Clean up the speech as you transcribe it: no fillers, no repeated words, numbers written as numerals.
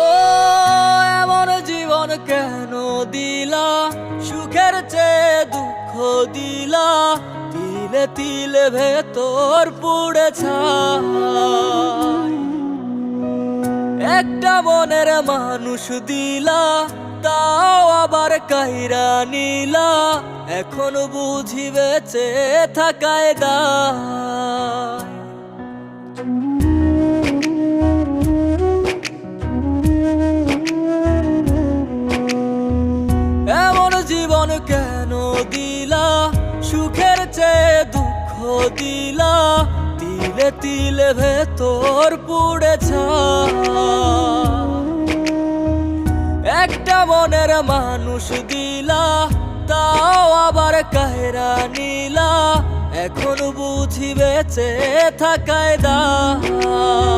ও এমন জীবন কেন দিলা, সুখের চেয়ে দুঃখ দিলা, তিলে তিলে ভেতর পুড়ে ছাই। একটা মনের মানুষ দিলা, তাও আবার কাইরা নিলা, এখন বুঝি বেঁচে থাকায় দায়। এমন জীবন কেন দিলা, সুখের চেয়ে দুঃখ দিলা, তিলে তিলে ভেতর পুড়ে ছাই। একটা মনের মানুষ দিলা, তাও আবার কাহেরা নিলা, এখন বুঝি বেঁচে থাকায় দায়।